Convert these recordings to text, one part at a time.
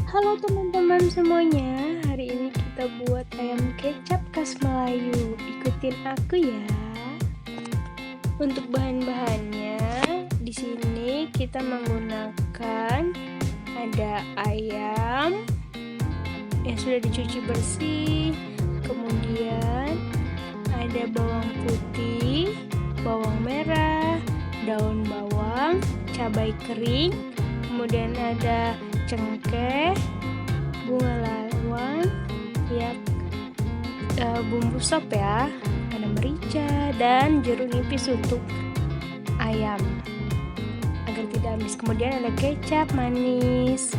Halo teman-teman semuanya, hari ini kita buat ayam kecap khas Melayu. Ikutin aku ya. Untuk bahan-bahannya, di sini kita menggunakan ada ayam yang sudah dicuci bersih, kemudian ada bawang putih, bawang merah, daun bawang, cabai kering, kemudian ada cengkeh, bunga lawang, ya, bumbu sop ya, ada merica dan jeruk nipis untuk ayam agar tidak amis. Kemudian ada kecap manis.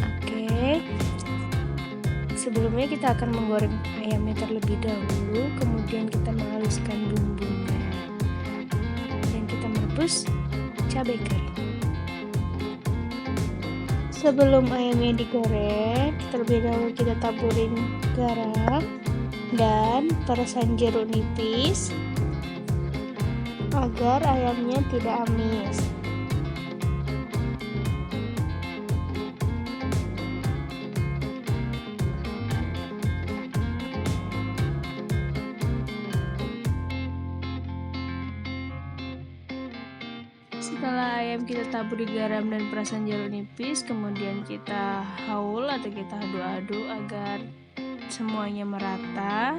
Oke, sebelumnya kita akan menggoreng ayamnya terlebih dahulu, kemudian kita menghaluskan bumbunya dan kita merebus cabai kering. Sebelum ayamnya digoreng, terlebih dahulu kita taburin garam dan perasan jeruk nipis agar ayamnya tidak amis. Setelah ayam kita taburi garam dan perasan jeruk nipis, kemudian kita haul atau kita aduk-aduk agar semuanya merata.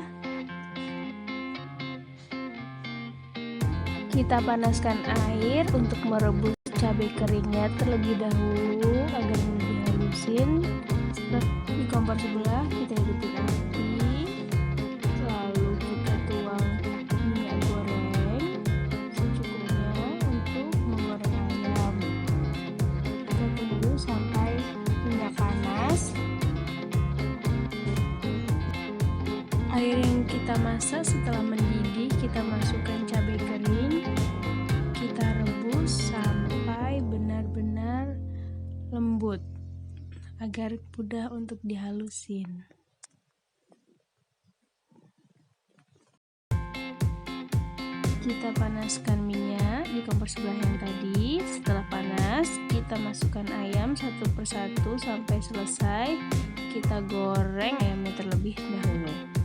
Kita panaskan air untuk merebus cabai keringnya terlebih dahulu agar mudah dihalusin. Setelah di kompor sebelah kita hidupin api, lalu kita tuang minyak goreng secukupnya untuk menggoreng ayam. Kita tunggu sampai minyak panas. Air yang kita masak setelah mendidih, kita masukkan cabai kering, kita rebus sampai benar-benar lembut agar mudah untuk dihalusin. Kita panaskan minyak di kompor sebelah yang tadi. Setelah panas, kita masukkan ayam satu persatu sampai selesai. Kita goreng ayamnya terlebih dahulu.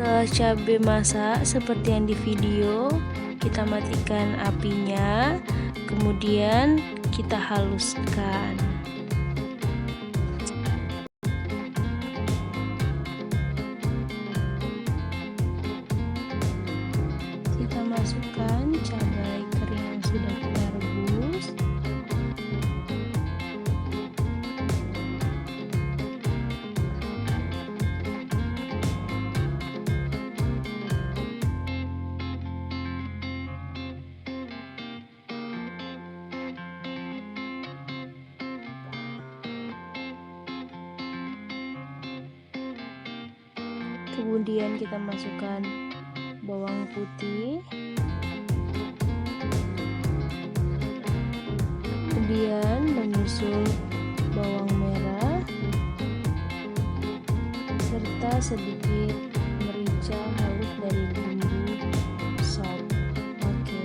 Setelah cabai masak seperti yang di video, kita matikan apinya, kemudian kita haluskan. Kita masukkan cabai kering yang sudah kita rebus. Kemudian kita masukkan bawang putih, kemudian menyusul bawang merah, serta sedikit merica halus dari bumbu sop. Oke.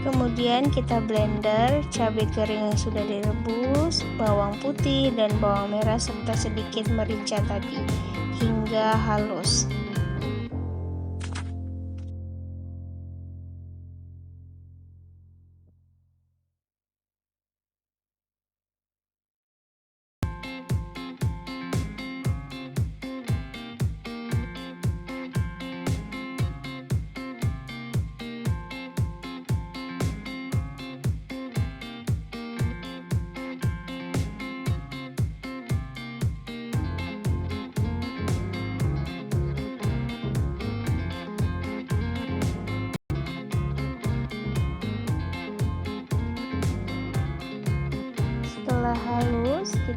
Kemudian kita blender cabai kering yang sudah direbus, bawang putih dan bawang merah serta sedikit merica tadi hingga halus.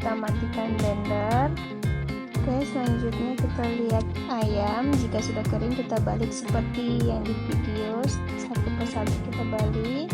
kita matikan blender. Oke, selanjutnya kita lihat ayam. Jika sudah kering kita balik seperti yang di video, satu persatu kita balik.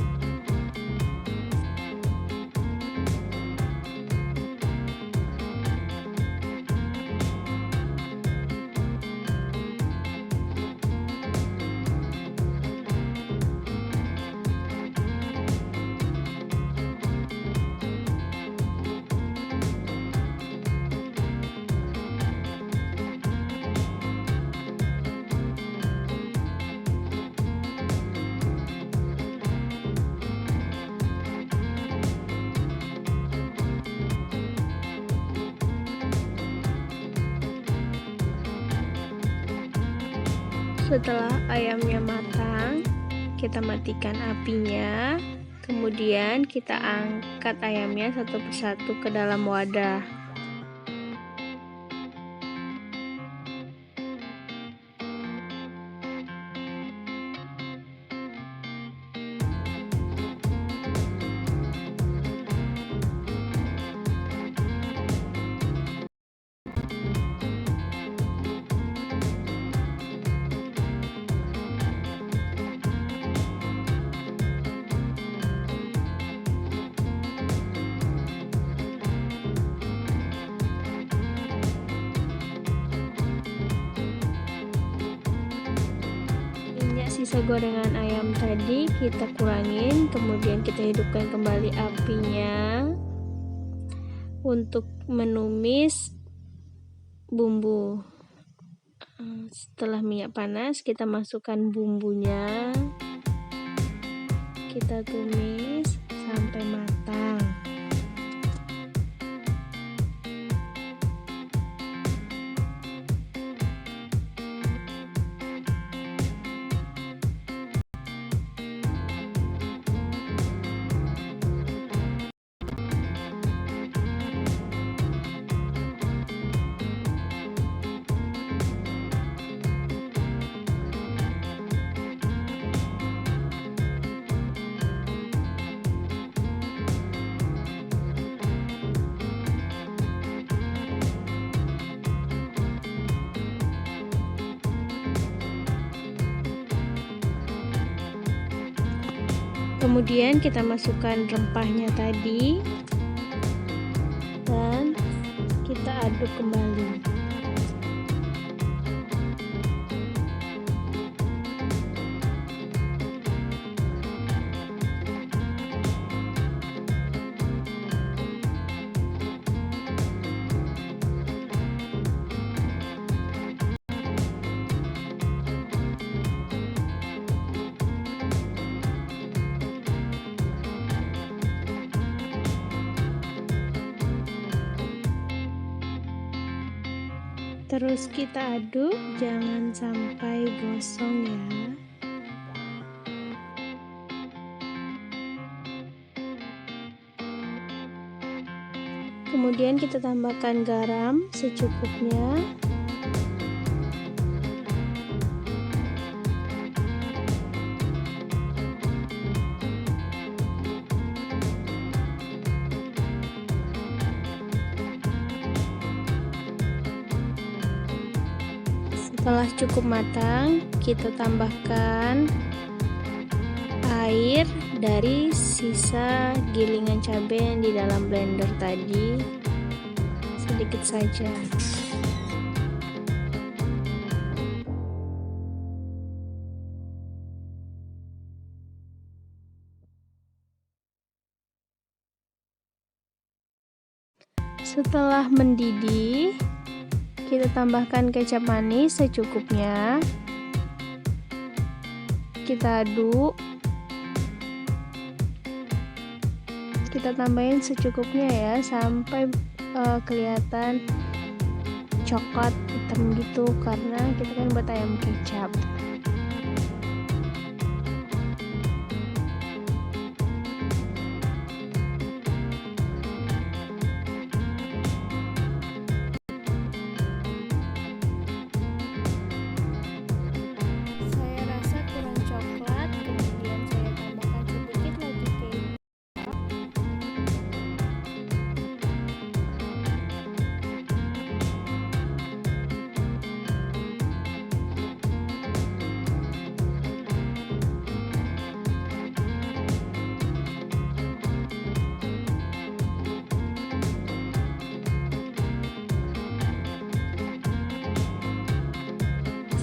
Setelah ayamnya matang, kita matikan apinya. Kemudian kita angkat ayamnya satu persatu ke dalam wadah. Sisa gorengan ayam tadi kita kurangin, kemudian kita hidupkan kembali apinya untuk menumis bumbu. Setelah minyak panas, kita masukkan bumbunya, kita tumis sampai matang. Kemudian kita masukkan rempahnya tadi dan kita aduk kembali. Terus kita aduk, jangan sampai gosong ya. Kemudian kita tambahkan garam secukupnya. Setelah cukup matang, kita tambahkan air dari sisa gilingan cabai yang di dalam blender tadi, sedikit saja. Setelah mendidih, kita tambahkan kecap manis secukupnya. Kita aduk. Kita tambahin secukupnya ya, sampai kelihatan coklat hitam gitu, karena kita kan buat ayam kecap.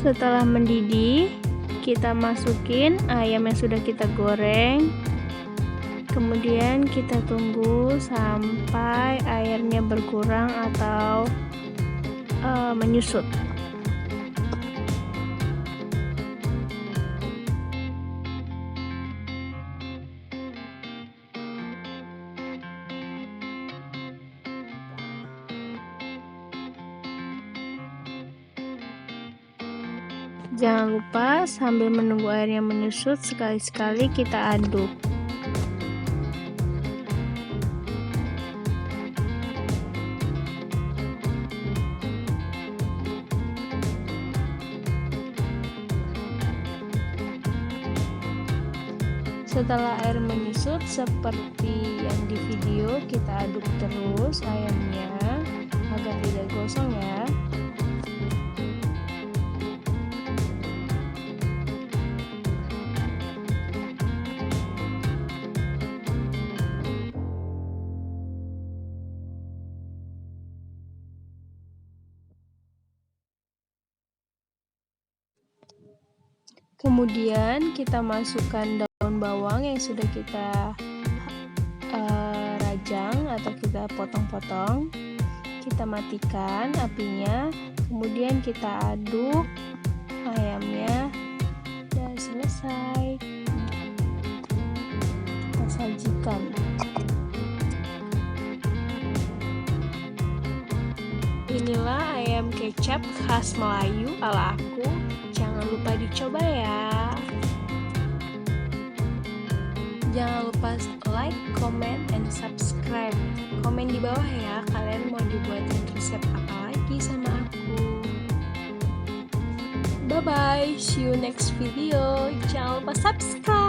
Setelah mendidih, kita masukin ayam yang sudah kita goreng. Kemudian kita tunggu sampai airnya berkurang atau menyusut. Jangan lupa sambil menunggu airnya menyusut, sekali-sekali kita aduk. Setelah air menyusut seperti yang di video, kita aduk terus ayamnya agar tidak gosong ya. Kemudian kita masukkan daun bawang yang sudah kita rajang atau kita potong-potong. Kita matikan apinya, kemudian kita aduk ayamnya dan selesai. Kita sajikan. Inilah ayam kecap khas Melayu ala aku. Jangan lupa dicoba ya. Jangan lupa like, comment, and subscribe. Komen di bawah ya, kalian mau dibuatin resep apa lagi sama aku. Bye bye, see you next video. Jangan lupa subscribe.